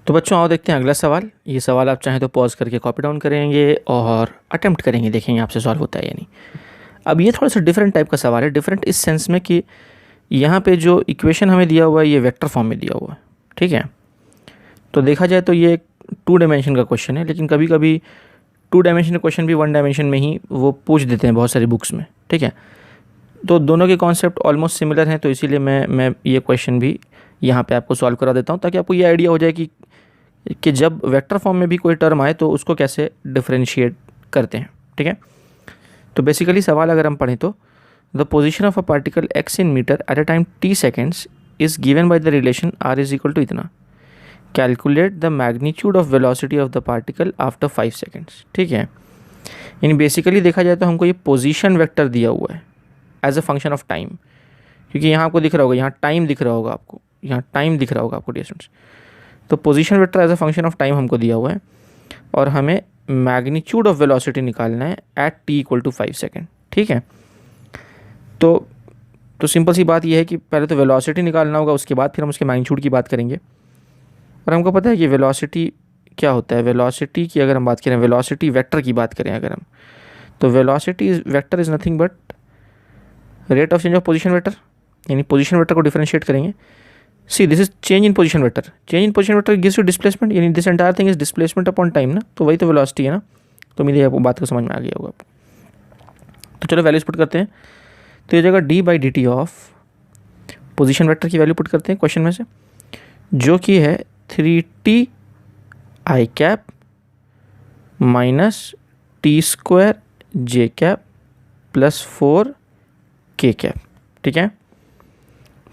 तो बच्चों आओ देखते हैं अगला सवाल। ये सवाल आप चाहें तो पॉज करके कॉपी डाउन करेंगे और अटेम्प्ट करेंगे, देखेंगे आपसे सॉल्व होता है या नहीं। अब ये थोड़ा सा डिफरेंट टाइप का सवाल है, डिफरेंट इस सेंस में कि यहाँ पे जो इक्वेशन हमें दिया हुआ है ये वेक्टर फॉर्म में दिया हुआ है, ठीक है। तो देखा जाए तो ये 2 डायमेंशन का क्वेश्चन है, लेकिन कभी कभी 2 डायमेंशन क्वेश्चन भी 1 डायमेंशन में ही वो पूछ देते हैं बहुत सारी बुक्स में, ठीक है। तो दोनों के कॉन्सेप्ट ऑलमोस्ट सिमिलर हैं, तो इसीलिए मैं ये क्वेश्चन भी यहाँ पे आपको सॉल्व करा देता हूँ, ताकि आपको ये आइडिया हो जाए कि जब वेक्टर फॉर्म में भी कोई टर्म आए तो उसको कैसे डिफरेंशिएट करते हैं, ठीक है। तो बेसिकली सवाल अगर हम पढ़ें तो the position of a particle x in metre at a time t seconds is given by the relation r is equal to इतना। Calculate the magnitude of velocity of the particle after 5 seconds, ठीक है। यानी basically देखा जाए तो हमको ये position vector दिया हुआ है as a function of time, क्योंकि यहाँ आपको दिख रहा होगा, यहाँ टाइम दिख रहा होगा आपको, यहाँ टाइम दिख रहा होगा आपको डियर स्टूडेंट्स। तो position vector as a function of time हमको दिया हुआ है और हमें मैग्नीट्यूड ऑफ वेलोसिटी निकालना है at t equal to 5 second, ठीक है। तो सिंपल सी बात यह है कि पहले तो वेलोसिटी निकालना होगा, उसके बाद फिर हम उसके मैग्नीट्यूड की बात करेंगे। और हमको पता है कि वेलोसिटी क्या होता है। वेलोसिटी की अगर हम बात करें, वेलोसिटी वेक्टर की बात करें अगर हम, तो velocity vector is nothing but rate of change of position vector, यानी पोजीशन वेक्टर को डिफरेंशिएट करेंगे। See this is change in position vector, change in position vector gives you displacement, यानी this entire thing is displacement upon time ना, तो वही तो velocity है ना। तो मेरी आपको बात को समझ में आ गया होगा आपको। तो चलो वैल्यूज पुट करते हैं। तो ये जगह D by d T of position vector की वैल्यू पुट करते हैं क्वेश्चन में से, जो कि है 3t आई कैप माइनस टी स्क्वायर जे कैप प्लस 4 के कैप, ठीक है।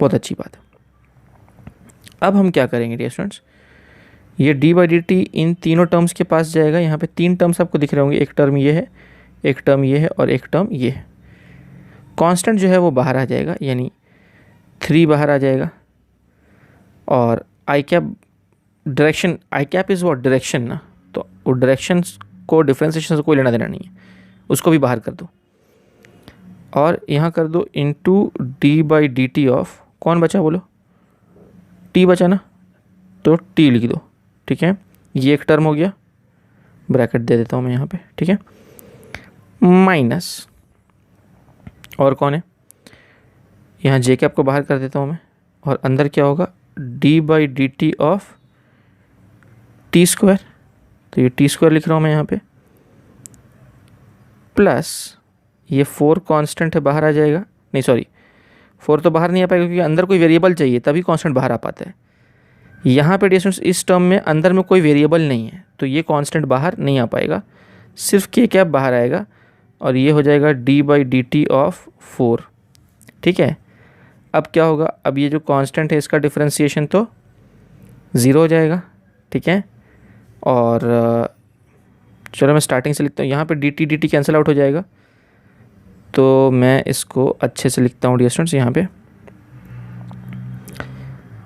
बहुत अच्छी बात है। अब हम क्या करेंगे डियर स्टूडेंट्स, ये डी बाई डी टी इन तीनों टर्म्स के पास जाएगा। यहाँ पे 3 टर्म्स आपको दिख रहे होंगे, एक टर्म ये है, एक टर्म ये है और एक टर्म ये है। कांस्टेंट जो है वो बाहर आ जाएगा, यानी 3 बाहर आ जाएगा। और I cap direction, I cap is what direction ना, तो वो डायरेक्शन को डिफ्रेंसिएशन से कोई लेना देना नहीं है, उसको भी बाहर कर दो। और यहाँ कर दो into D by d T of, कौन बचा बोलो, टी बचा ना, तो टी लिख दो, ठीक है। ये एक टर्म हो गया, ब्रैकेट दे देता हूँ मैं यहाँ पे, ठीक है। माइनस और कौन है, यहाँ जे कैप को बाहर कर देता हूँ मैं, और अंदर क्या होगा D by d T of T square, तो ये टी स्क्वायर लिख रहा हूँ मैं यहाँ पे, प्लस ये 4 कांस्टेंट है बाहर आ जाएगा, नहीं सॉरी 4 तो बाहर नहीं आ पाएगा क्योंकि अंदर कोई वेरिएबल चाहिए तभी कांस्टेंट बाहर आ पाता है। यहाँ पे डिस्टेंस इस टर्म में अंदर में कोई वेरिएबल नहीं है, तो ये कांस्टेंट बाहर नहीं आ पाएगा, सिर्फ के कैप बाहर आएगा और ये हो जाएगा D by d T of 4, ठीक है। अब क्या होगा, अब ये जो कांस्टेंट है इसका डिफरेंशिएशन तो 0 हो जाएगा, ठीक है। और चलो मैं स्टार्टिंग से लिखता हूँ, यहाँ पे डी टी कैंसिल आउट हो जाएगा, तो मैं इसको अच्छे से लिखता हूँ डियर स्टूडेंट्स। यहाँ पे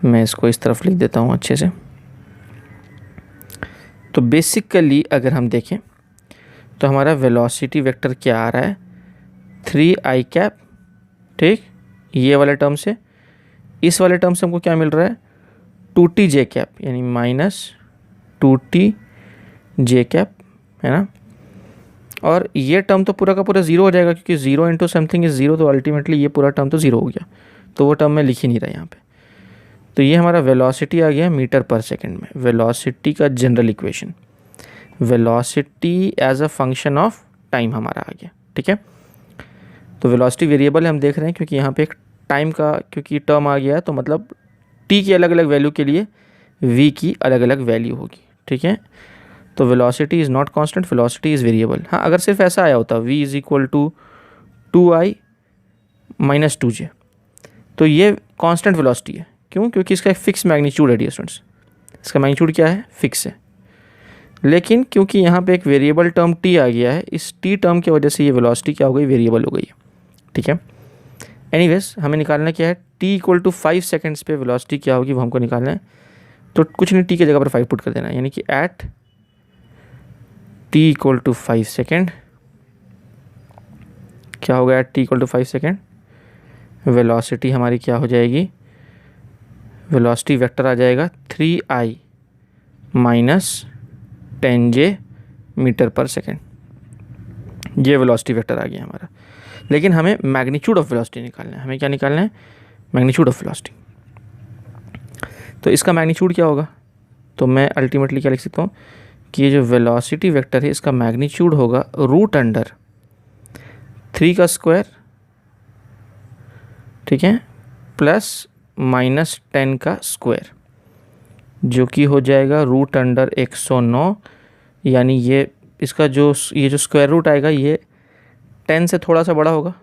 मैं इसको इस तरफ लिख देता हूँ अच्छे से। तो बेसिकली अगर हम देखें तो हमारा वेलोसिटी वेक्टर क्या आ रहा है, 3 आई कैप, ठीक, ये वाले टर्म से, इस वाले टर्म से हमको क्या मिल रहा है 2t जे कैप, यानी माइनस 2t जे कैप, है ना। और ये टर्म तो पूरा का पूरा 0 हो जाएगा क्योंकि 0 इंटू समथिंग इज़ 0, तो अल्टीमेटली ये पूरा टर्म तो 0 हो गया, तो वो टर्म मैं लिख ही नहीं रहा यहाँ पे। तो ये हमारा वेलोसिटी आ गया मीटर पर सेकंड में, वेलोसिटी का general equation, velocity as a function of time हमारा आ गया, ठीक है। तो वेलोसिटी वेरिएबल हम देख रहे हैं क्योंकि यहाँ पे एक टाइम का क्योंकि टर्म आ गया है, तो मतलब टी की अलग अलग वैल्यू के लिए वी की अलग अलग वैल्यू होगी, ठीक है। तो velocity is not constant, velocity is variable. हाँ, अगर सिर्फ ऐसा आया होता v is equal to 2i minus 2j, तो ये कांस्टेंट वेलोसिटी है। क्यों? क्योंकि इसका एक फिक्स मैग्नीट्यूड है डियर स्टूडेंट्स, इसका मैग्नीट्यूड क्या है, फिक्स है। लेकिन क्योंकि यहाँ पे एक वेरिएबल टर्म t आ गया है, इस t टर्म की वजह से ये वेलोसिटी क्या हो गई, वेरिएबल हो गई है, ठीक है। एनीवेज हमें निकालना क्या है, t इक्वल टू 5 सेकेंड्स पे वेलोसिटी क्या होगी वो हमको निकालना है। तो कुछ नहीं, t की जगह पर 5 पुट कर देना है, यानी कि at t equal to 5 second क्या होगा, at t equal to 5 second velocity हमारी क्या हो जाएगी, वेलोसिटी वेक्टर आ जाएगा 3i माइनस 10j मीटर पर सेकेंड। ये वेलोसिटी वेक्टर आ गया हमारा। लेकिन हमें मैग्नीट्यूड ऑफ वेलोसिटी निकालना है। हमें क्या निकालना है? Magnitude of velocity. तो इसका मैग्नीट्यूड क्या होगा? तो मैं अल्टीमेटली क्या लिख सकता हूँ कि ये जो वेलोसिटी वेक्टर है इसका मैग्नीट्यूड होगा √3 का स्क्वायर, ठीक है, प्लस -10 का स्क्वायर, जो कि हो जाएगा √109। यानी ये इसका जो स्क्वायर रूट आएगा ये 10 से थोड़ा सा बड़ा होगा।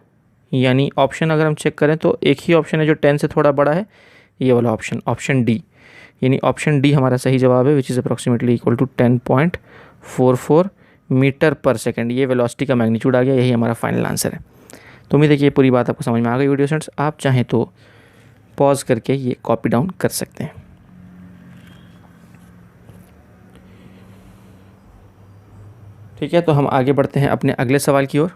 यानी ऑप्शन अगर हम चेक करें तो एक ही ऑप्शन है जो 10 से थोड़ा बड़ा है, ये वाला ऑप्शन, ऑप्शन डी। यानी ऑप्शन डी हमारा सही जवाब है, which is approximately equal to 10.44 metre पर सेकेंड। ये वेलोसिटी का मैग्नीट्यूड आ गया, यही हमारा फाइनल आंसर है। तो उम्मीद है कि ये पूरी बात आपको समझ में आ गई वीडियो स्टूडेंट्स। आप चाहें तो पॉज करके ये कॉपी डाउन कर सकते हैं। ठीक है, तो हम आगे बढ़ते हैं अपने अगले सवाल की ओर।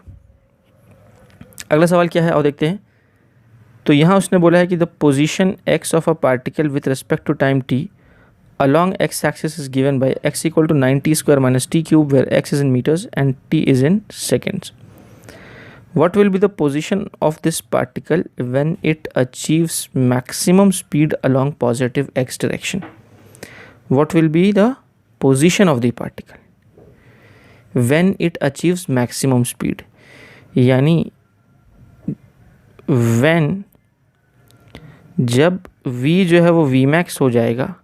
अगला सवाल क्या है और देखते हैं। तो यहाँ उसने बोला है कि the position x of a particle with respect to time t along x axis is given by x equal to 9t square minus t cube where x is in meters and t is in seconds. What will be the position of this particle when it achieves maximum speed along positive x direction? What will be the position of the particle when it achieves maximum speed? यानी when जब v जो है वो vmax हो जाएगा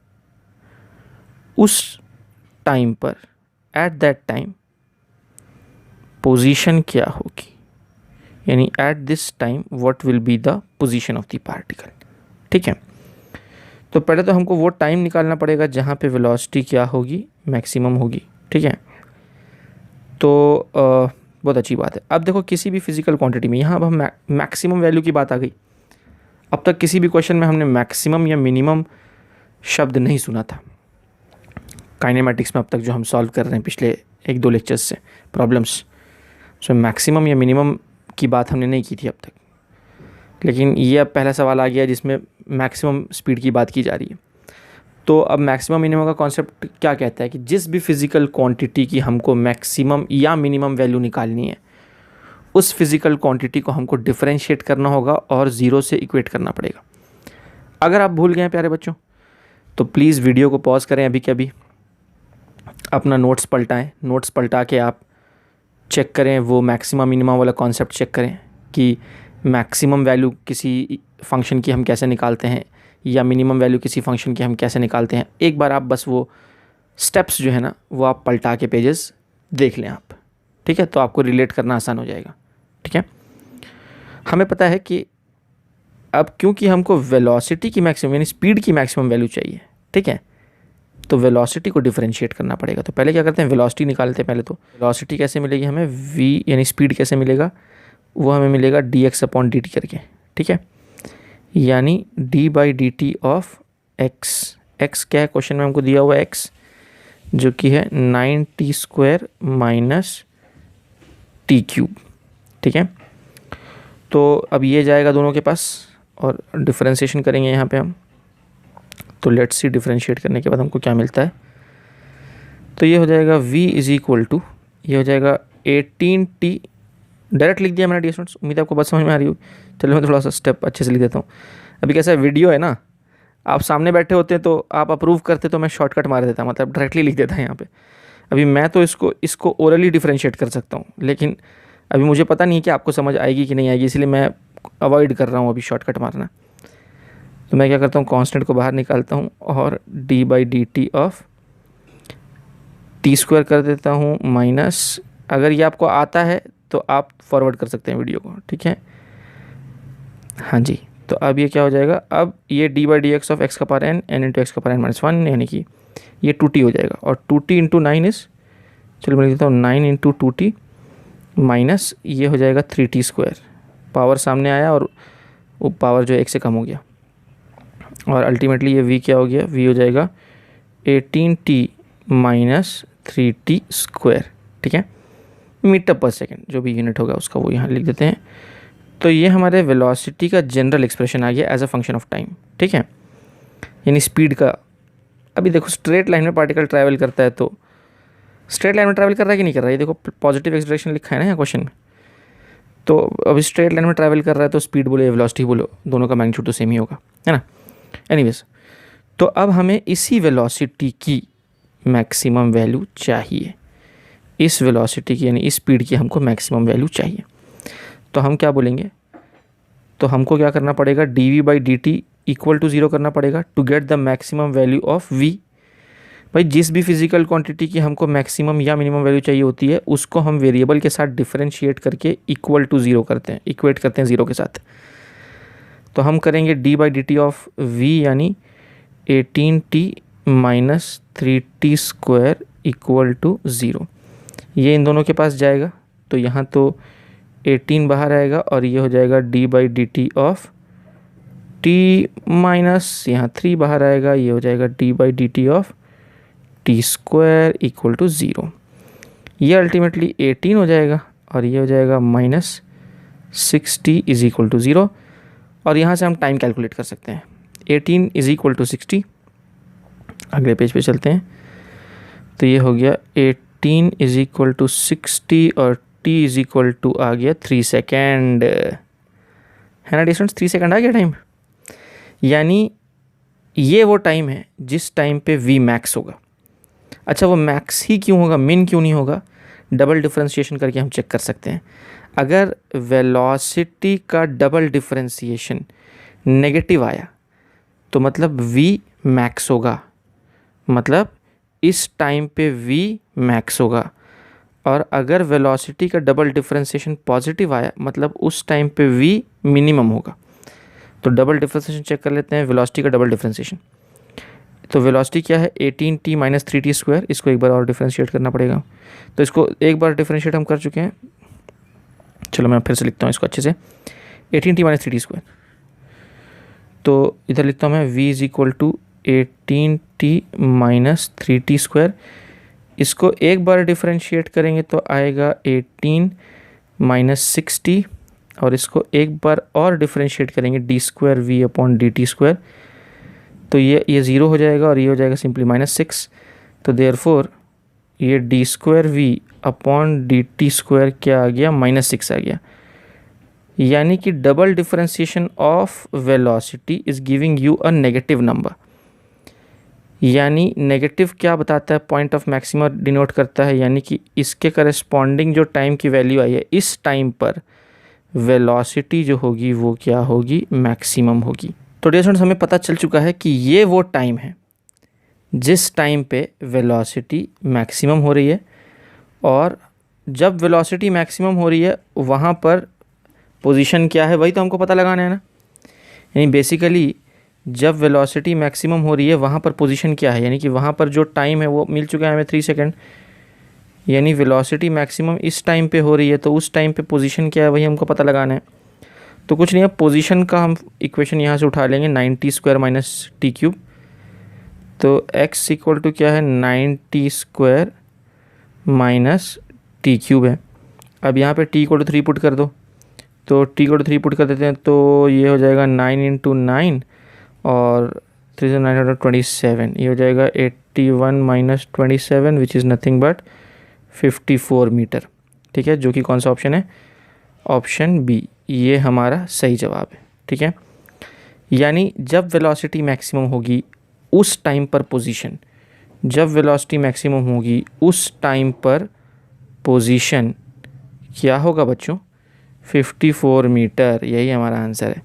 उस time पर, at that time position क्या होगी, यानी at this time what will be the position of the particle. ठीक है, तो पहले तो हमको वो टाइम निकालना पड़ेगा जहाँ पे वेलोसिटी क्या होगी, मैक्सिमम होगी। ठीक है, तो बहुत अच्छी बात है। अब देखो किसी भी फिजिकल क्वांटिटी में, यहाँ अब हम मैक्सिमम वैल्यू की बात आ गई। अब तक किसी भी क्वेश्चन में हमने मैक्सिमम या मिनिमम शब्द नहीं सुना था काइनेमेटिक्स में, अब तक जो हम सॉल्व कर रहे हैं पिछले 1-2 लेक्चर्स से प्रॉब्लम्स, सो मैक्सिमम या मिनिमम की बात हमने नहीं की थी अब तक। लेकिन ये अब पहला सवाल आ गया जिसमें मैक्सिमम स्पीड की बात की जा रही है। तो अब मैक्सिमम मिनिमम का कॉन्सेप्ट क्या कहता है कि जिस भी फिज़िकल क्वांटिटी की हमको मैक्सिमम या मिनिमम वैल्यू निकालनी है, उस फिज़िकल क्वांटिटी को हमको डिफरेंशिएट करना होगा और 0 से इक्वेट करना पड़ेगा। अगर आप भूल गए हैं प्यारे बच्चों, तो प्लीज़ वीडियो को पॉज करें अभी के अभी, अपना नोट्स पलटाएं, नोट्स पलटा के आप चेक करें, वो मैक्सिमम मिनिमम वाला कॉन्सेप्ट चेक करें कि मैक्सिमम वैल्यू किसी फंक्शन की हम कैसे निकालते हैं या मिनिमम वैल्यू किसी फंक्शन की हम कैसे निकालते हैं। एक बार आप बस वो स्टेप्स जो है ना वो आप पलटा के पेजेस देख लें आप। ठीक है, तो आपको रिलेट करना आसान हो जाएगा। ठीक है, हमें पता है कि अब क्योंकि हमको वेलोसिटी की मैक्सिमम यानी स्पीड की मैक्सिमम वैल्यू चाहिए, ठीक है, तो वेलोसिटी को डिफरेंशिएट करना पड़ेगा। तो पहले क्या करते हैं, वेलोसिटी निकालते हैं। पहले तो वेलोसिटी कैसे मिलेगी हमें, v यानी स्पीड कैसे मिलेगा, वो हमें मिलेगा dx/dt करके। ठीक है, यानी d/dt ऑफ x। x क्या है क्वेश्चन में हमको दिया हुआ है, x जो कि है 9t स्क्वायर माइनस t³। ठीक है, तो अब ये जाएगा दोनों के पास और डिफरेंशिएशन करेंगे यहाँ पे हम। तो लेट्स सी डिफरेंशिएट करने के बाद हमको क्या मिलता है। तो ये हो जाएगा v इज़ इक्वल टू, ये हो जाएगा 18t। डायरेक्ट लिख दिया मैंने डियर स्टूडेंट्स, उम्मीद आपको बात समझ में आ रही होगी। चलो मैं थोड़ा सा स्टेप अच्छे से लिख देता हूँ। अभी कैसा है, वीडियो है ना, आप सामने बैठे होते हैं तो आप अप्रूव करते तो मैं शॉर्टकट मार देता, मतलब डायरेक्टली लिख देता यहाँ पे। अभी मैं तो इसको ओरली डिफरेंशिएट कर सकता हूँ, लेकिन अभी मुझे पता नहीं है कि आपको समझ आएगी कि नहीं आएगी, इसलिए मैं अवॉइड कर रहा हूँ अभी शॉर्टकट मारना। तो मैं क्या करता हूँ, कांस्टेंट को बाहर निकालता हूँ और d/dt ऑफ t स्क्वायर कर देता हूँ माइनस, अगर ये आपको आता है तो आप फॉरवर्ड कर सकते हैं वीडियो को। ठीक है, हाँ जी। तो अब ये क्या हो जाएगा, अब ये d/dx ऑफ x का power n, n into x का पावर n-1, यानी कि ये 2t हो जाएगा। और 2t इंटू 9 इस, चलो मैं लिख देता हूँ 9 इंटू 2t माइनस ये हो जाएगा 3t स्क्वायर। पावर सामने आया और वो पावर जो है 1 से कम हो गया, और अल्टीमेटली ये v क्या हो गया, v हो जाएगा 18t माइनस 3t स्क्वायर। ठीक है, मीटर पर सेकेंड जो भी यूनिट होगा उसका वो यहाँ लिख देते हैं। तो ये हमारे वेलोसिटी का जनरल एक्सप्रेशन आ गया as a function of time. ठीक है, यानी स्पीड का अभी देखो स्ट्रेट लाइन में पार्टिकल ट्रैवल करता है तो स्ट्रेट लाइन में ट्रैवल कर रहा है कि नहीं कर रहा है, ये देखो पॉजिटिव एक्स डायरेक्शन लिखा है ना यहाँ क्वेश्चन में। तो अभी स्ट्रेट लाइन में ट्रैवल कर रहा है तो स्पीड बोलो या वेलोसिटी बोलो, दोनों का मैग्नीट्यूड तो सेम ही होगा, है ना। एनीवेज, तो अब हमें इसी वेलोसिटी की मैक्सिमम वैल्यू चाहिए, इस वेलोसिटी की यानी इस स्पीड की हमको मैक्सिमम वैल्यू चाहिए। तो हम क्या बोलेंगे, तो हमको क्या करना पड़ेगा, dv/dt इक्वल टू 0 करना पड़ेगा to get the maximum value of v। भाई जिस भी फिजिकल क्वांटिटी की हमको मैक्सिमम या मिनिमम वैल्यू चाहिए होती है उसको हम वेरिएबल के साथ डिफरेंशिएट करके इक्वल टू 0 करते हैं, इक्वेट करते हैं 0 के साथ। तो हम करेंगे d/dt ऑफ v यानी 18t minus 3t² equal to 0। ये इन दोनों के पास जाएगा तो यहाँ तो 18 बाहर आएगा और ये हो जाएगा d/dt ऑफ t माइनस यहाँ 3 बाहर आएगा, ये हो जाएगा d/dt of t² equal to 0। ये अल्टीमेटली 18 हो जाएगा और ये हो जाएगा माइनस 60 इज इक्वल टू 0। और यहाँ से हम टाइम कैलकुलेट कर सकते हैं, 18 इज इक्वल टू 60। अगले पेज पे चलते हैं, तो ये हो गया 18 इज इक्वल टू 60 और t इज इक्वल टू आ गया 3 सेकेंड, है ना डिस्टेंस, 3 सेकेंड आ गया टाइम। यानी ये वो टाइम है जिस टाइम पे v मैक्स होगा। अच्छा वो मैक्स ही क्यों होगा, मिन क्यों नहीं होगा, डबल डिफरेंशिएशन करके हम चेक कर सकते हैं। अगर वेलोसिटी का डबल डिफरेंशिएशन नेगेटिव आया तो मतलब v मैक्स होगा, मतलब इस टाइम पे v मैक्स होगा। और अगर वेलोसिटी का डबल डिफरेंशिएशन पॉजिटिव आया मतलब उस टाइम पे v मिनिमम होगा। तो डबल डिफरेंशिएशन चेक कर लेते हैं, वेलोसिटी का डबल डिफरेंशिएशन। तो वेलोसिटी क्या है, 18t माइनस 3t², इसको एक बार और डिफरेंशिएट करना पड़ेगा। तो इसको एक बार डिफरेंशिएट हम कर चुके हैं, चलो मैं फिर से लिखता हूँ इसको अच्छे से, 18t माइनस 3t²। तो इधर लिखता हूँ मैं v is equal to 18t minus 3t²। इसको एक बार डिफरेंशिएट करेंगे तो आएगा 18 माइनस 60 और इसको एक बार और डिफरेंशिएट करेंगे d²v/dt²। तो ये 0 हो जाएगा और ये हो जाएगा सिंपली -6। तो देयरफॉर ये d²v/dt² क्या आ गया, -6 आ गया। यानी कि double differentiation of velocity is giving you a negative number. यानी नेगेटिव क्या बताता है, पॉइंट ऑफ मैक्सिमा डिनोट करता है, यानी कि इसके करस्पॉन्डिंग जो टाइम की वैल्यू आई है इस टाइम पर वेलोसिटी जो होगी वो क्या होगी, मैक्सिमम होगी। तो डियर स्टूडेंट्स हमें पता चल चुका है कि ये वो टाइम है जिस टाइम पे वेलोसिटी मैक्सिमम हो रही है, और जब वेलोसिटी मैक्सिमम हो रही है वहाँ पर पोजीशन क्या है वही तो हमको पता लगाना है ना। यानी बेसिकली जब वेलोसिटी मैक्सिमम हो रही है वहाँ पर पोजीशन क्या है, यानी कि वहाँ पर जो टाइम है वो मिल चुका है हमें 3 सेकेंड। यानी वेलोसिटी मैक्सिमम इस टाइम पे हो रही है तो उस टाइम पे पोजीशन क्या है वही हमको पता लगाना है। तो कुछ नहीं है, पोजीशन का हम इक्वेशन यहाँ से उठा लेंगे, 9t² माइनस t³। तो x इक्वल टू क्या है, 9t² माइनस t³ है। अब यहाँ पे t इक्वल टू 3 पुट कर दो, तो t इक्वल टू 3 पुट कर देते हैं तो ये हो जाएगा 9 × 9 और 3 927, ये हो जाएगा 81 माइनस 27 which is nothing but 54 metre. ठीक है, जो कि कौन सा ऑप्शन है, ऑप्शन बी, ये हमारा सही जवाब है। ठीक है, यानी जब वेलोसिटी मैक्सिमम होगी उस टाइम पर पोजीशन, जब वेलोसिटी मैक्सिमम होगी उस टाइम पर पोजीशन क्या होगा बच्चों, 54 मीटर। यही हमारा आंसर है।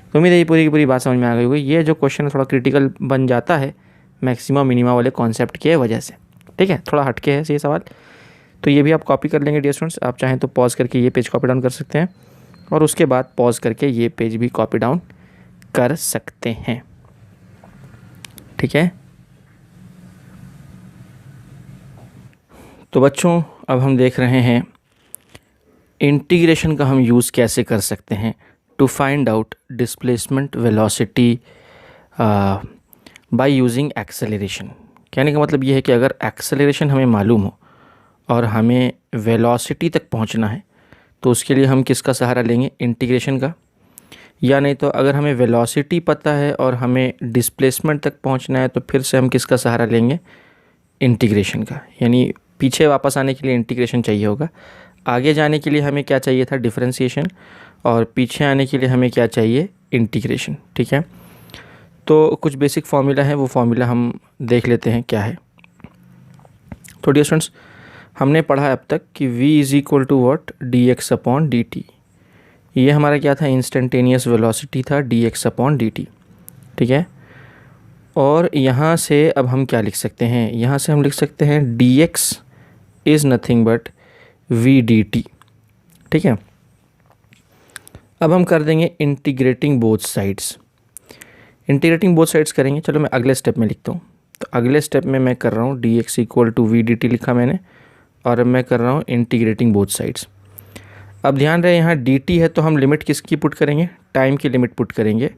तो उम्मीद है ये पूरी की पूरी बात समझ में आ गई होगी। ये जो क्वेश्चन थोड़ा क्रिटिकल बन जाता है मैक्सिमम मिनिमा वाले कॉन्सेप्ट की वजह से। ठीक है, थोड़ा हटके है ये सवाल, तो ये भी आप कॉपी कर लेंगे डियर स्टूडेंट्स। आप चाहें तो पॉज करके ये पेज कॉपी डाउन कर सकते हैं और उसके बाद पॉज करके ये पेज भी कॉपी डाउन कर सकते हैं। ठीक है, तो बच्चों अब हम देख रहे हैं इंटीग्रेशन का हम यूज़ कैसे कर सकते हैं to find out displacement velocity by using acceleration. कहने का मतलब ये है कि अगर एक्सेलरेशन हमें मालूम हो और हमें वेलोसिटी तक पहुंचना है तो उसके लिए हम किसका सहारा लेंगे, इंटीग्रेशन का। या नहीं तो अगर हमें वेलोसिटी पता है और हमें डिस्प्लेसमेंट तक पहुंचना है तो फिर से हम किसका सहारा लेंगे, इंटीग्रेशन का। यानी पीछे वापस आने के लिए इंटीग्रेशन चाहिए होगा, आगे जाने के लिए हमें क्या चाहिए था, डिफरेंशिएशन, और पीछे आने के लिए हमें क्या चाहिए, इंटीग्रेशन। ठीक है, तो कुछ बेसिक फार्मूला है, वो फार्मूला हम देख लेते हैं क्या है। तो डियर स्टूडेंट्स, हमने पढ़ा अब तक कि v is equal to what, d x upon d t. ये हमारा क्या था, इंस्टेंटेनियस वेलोसिटी था, d x upon d t. ठीक है, और यहाँ से अब हम क्या लिख सकते हैं, यहाँ से हम लिख सकते हैं d x is nothing but v d t. ठीक है, अब हम कर देंगे integrating both sides. Integrating both sides करेंगे, चलो मैं अगले स्टेप में लिखता हूँ। तो अगले स्टेप में मैं कर रहा हूँ d x equal to v d t लिखा मैंने, और अब मैं कर रहा हूँ इंटीग्रेटिंग बोथ साइड्स। अब ध्यान रहे यहाँ डी टी है तो हम लिमिट किसकी पुट करेंगे, टाइम की लिमिट पुट करेंगे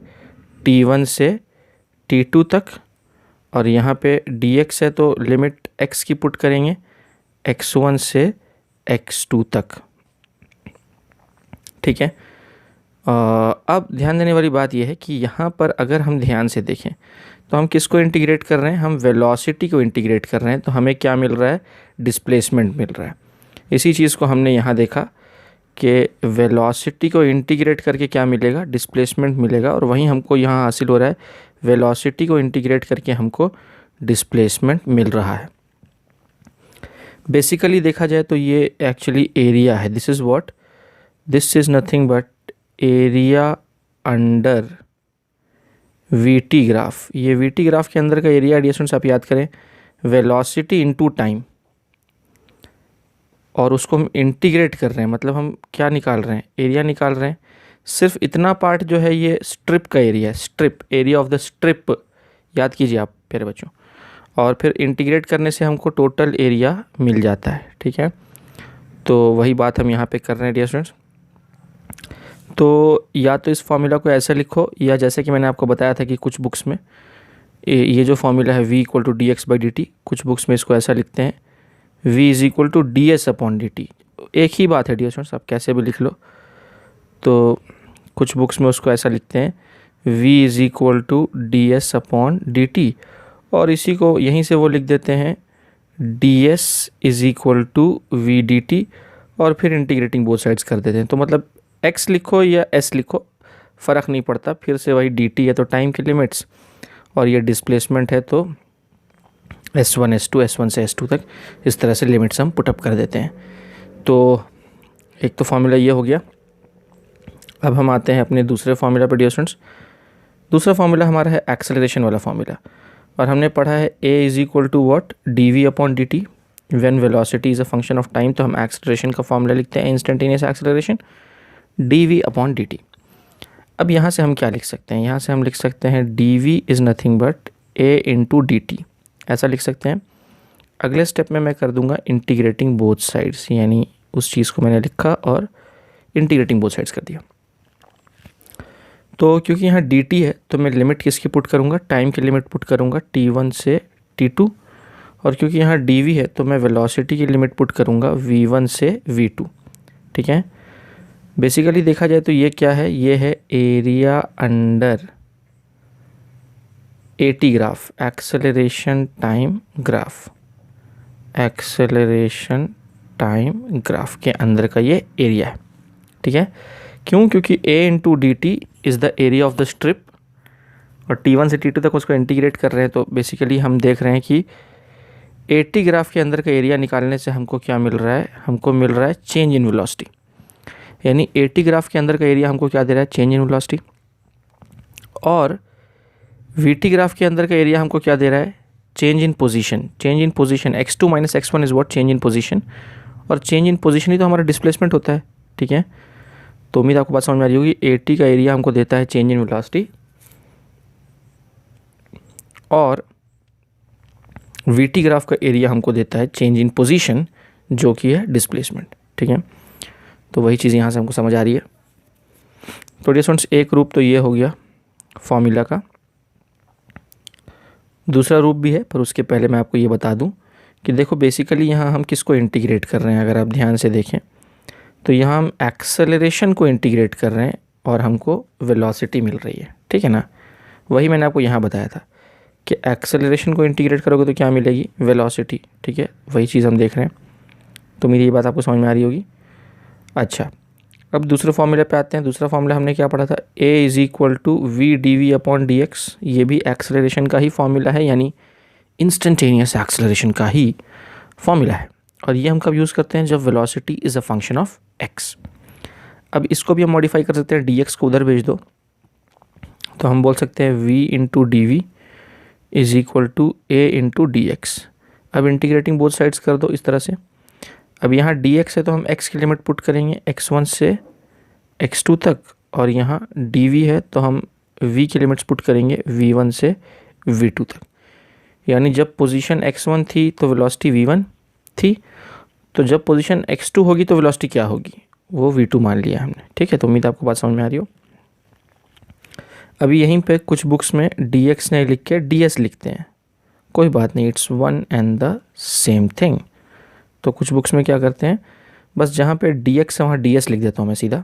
t1 से t2 तक, और यहाँ पे dx है तो लिमिट x की पुट करेंगे x1 से x2 तक। ठीक है, अब ध्यान देने वाली बात यह है कि यहाँ पर अगर हम ध्यान से देखें तो हम किसको इंटीग्रेट कर रहे हैं, हम वेलोसिटी को इंटीग्रेट कर रहे हैं। तो हमें क्या मिल रहा है, डिस्प्लेसमेंट मिल रहा है। इसी चीज़ को हमने यहाँ देखा कि वेलोसिटी को इंटीग्रेट करके क्या मिलेगा, डिस्प्लेसमेंट मिलेगा, और वहीं हमको यहाँ हासिल हो रहा है, वेलोसिटी को इंटीग्रेट करके हमको डिस्प्लेसमेंट मिल रहा है। बेसिकली देखा जाए तो ये एक्चुअली एरिया है, this is what, this is nothing but area under we T graph. ये वी टी ग्राफ के अंदर का एरिया डियर स्टूडेंट्स आप याद करें, वेलोसिटी इनटू टाइम, और उसको हम इंटीग्रेट कर रहे हैं, मतलब हम क्या निकाल रहे हैं, एरिया निकाल रहे हैं। सिर्फ इतना पार्ट जो है ये स्ट्रिप का एरिया है, strip, area of the strip, याद कीजिए आप प्यारे बच्चों। और फिर इंटीग्रेट करने से हमको टोटल एरिया मिल जाता है। ठीक है, तो वही बात हम यहाँ पे कर रहे हैं डियर स्टूडेंट्स। तो या तो इस फॉर्मूला को ऐसा लिखो, या जैसे कि मैंने आपको बताया था कि कुछ बुक्स में ये जो फॉर्मूला है v equal to d x by d t, कुछ बुक्स में इसको ऐसा लिखते हैं v is equal to d s upon d t. एक ही बात है डियर स्टूडेंट्स, आप कैसे भी लिख लो। तो कुछ बुक्स में उसको ऐसा लिखते हैं v is equal to d s upon d t, और इसी को यहीं से वो लिख देते हैं d s is equal to v d t, और फिर इंटीग्रेटिंग बोथ साइड्स कर देते हैं। तो मतलब x लिखो या s लिखो, फ़र्क नहीं पड़ता, फिर से वही dt है तो टाइम की लिमिट्स, और ये डिस्प्लेसमेंट है तो s1 s2 s1 से s2 तक, इस तरह से लिमिट्स हम पुटअप कर देते हैं। तो एक तो फार्मूला ये हो गया। अब हम आते हैं अपने दूसरे फार्मूला पर डियर स्टूडेंट्स। दूसरा फार्मूला हमारा है एक्सेलरेशन वाला फार्मूला, और हमने पढ़ा है a is equal to what, d v upon d t when velocity is a function of time. तो हम एक्सेलरेशन का फार्मूला लिखते हैं instantaneous acceleration, d v upon d t. अब यहाँ से हम क्या लिख सकते हैं, यहाँ से हम लिख सकते हैं d v is nothing but a into d t, ऐसा लिख सकते हैं। अगले स्टेप में मैं कर दूंगा इंटीग्रेटिंग बोथ साइड्स, यानी उस चीज़ को मैंने लिखा और इंटीग्रेटिंग बोथ साइड्स कर दिया। तो क्योंकि यहाँ डी टी है तो मैं लिमिट किसकी पुट करूँगा, टाइम की लिमिट पुट करूँगा t1 से t2, और क्योंकि यहाँ डी वी है तो मैं वेलोसिटी की लिमिट पुट करूँगा v1 से v2। ठीक है, बेसिकली देखा जाए तो ये क्या है, ये है area under eighty graph, acceleration time graph, acceleration time graph के अंदर का ये एरिया है। ठीक है, क्यों, क्योंकि a into d T is the area of the strip, और t1 से t2 तक उसको इंटीग्रेट कर रहे हैं। तो बेसिकली हम देख रहे हैं कि 80 ग्राफ के अंदर का एरिया निकालने से हमको क्या मिल रहा है, हमको मिल रहा है चेंज इन वेलोसिटी। यानी 80 ग्राफ के अंदर का एरिया हमको क्या दे रहा है, चेंज इन वेलोसिटी, और वीटी ग्राफ के अंदर का एरिया हमको क्या दे रहा है, change in position. Change in position x2 minus x1 is what, change in position, और चेंज इन पोजीशन ही तो हमारा डिस्प्लेसमेंट होता है। ठीक है, तो उम्मीद आपको बात समझ में आ रही होगी। 80 का एरिया हमको देता है चेंज इन वेलोसिटी, और वीटी ग्राफ का एरिया हमको देता है चेंज इन पोजीशन, जो कि है डिस्प्लेसमेंट। ठीक है, तो वही चीज़ यहाँ से हमको समझ आ रही है। तो डियर स्टूडेंट्स, एक रूप तो ये हो गया फॉर्मूला का, दूसरा रूप भी है, पर उसके पहले मैं आपको ये बता दूं कि देखो बेसिकली यहाँ हम किसको इंटीग्रेट कर रहे हैं। अगर आप ध्यान से देखें तो यहाँ हम एक्सेलरेशन को इंटीग्रेट कर रहे हैं और हमको वेलोसिटी मिल रही है, ठीक है ना। वही मैंने आपको यहाँ बताया था कि एक्सेलरेशन को इंटीग्रेट करोगे तो क्या मिलेगी, वेलोसिटी, ठीक है। वही चीज़ हम देख रहे हैं, तो मेरी ये बात आपको समझ में आ रही होगी। अच्छा, अब दूसरे फॉर्मूले पे आते हैं। दूसरा फॉर्मूला हमने क्या पढ़ा था, a is equal to v d v upon d x. ये भी एक्सेलरेशन का ही फॉर्मूला है, यानी इंस्टेंटेनियस एक्सेलरेशन का ही फॉर्मूला है। और ये हम कब यूज़ करते हैं, जब velocity is a function of x। अब इसको भी हम मॉडिफाई कर सकते हैं, dx को उधर भेज दो तो हम बोल सकते हैं v into d v is equal to a into d x. अब इंटीग्रेटिंग बोथ साइड्स कर दो इस तरह से। अब यहाँ dx है तो हम x की लिमिट पुट करेंगे x1 से x2 तक, और यहाँ dv है तो हम v की लिमिट्स पुट करेंगे v1 से v2 तक। यानी जब पोजीशन x1 थी तो वेलोसिटी v1 थी, तो जब पोजीशन x2 होगी तो वेलोसिटी क्या होगी, वो v2 मान लिया हमने, ठीक है। तो उम्मीद आपको बात समझ में आ रही हो। अभी यहीं पे कुछ बुक्स में dx नहीं लिख के ds लिखते हैं, कोई बात नहीं, it's one and the same thing. तो कुछ बुक्स में क्या करते हैं, बस जहाँ पे dx है वहाँ ds लिख देता हूँ मैं सीधा,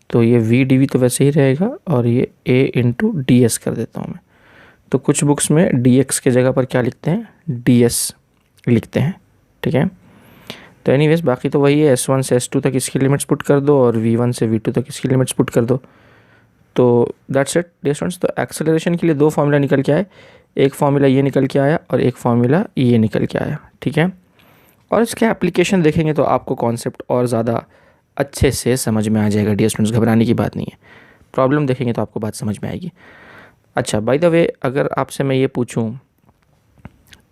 तो ये v dv तो वैसे ही रहेगा, और ये a इंटू डी एस कर देता हूँ मैं। तो कुछ बुक्स में dx के जगह पर क्या लिखते हैं, ds लिखते हैं, ठीक है। तो एनीवेज बाकी तो वही है, s1 से s2 तक इसकी लिमिट्स पुट कर दो और v1 से v2 तक इसकी लिमिट्स पुट कर दो। तो दैट्स इट डियर स्टूडेंट्स। तो एक्सेलरेशन के लिए दो फार्मूला निकल के आए, एक फार्मूला ये निकल के आया और एक फार्मूला ये निकल के आया, ठीक है। और इसके एप्लीकेशन देखेंगे तो आपको कॉन्सेप्ट और ज़्यादा अच्छे से समझ में आ जाएगा डियर स्टूडेंट्स, घबराने की बात नहीं है। प्रॉब्लम देखेंगे तो आपको बात समझ में आएगी। अच्छा, बाय द वे, अगर आपसे मैं ये पूछूं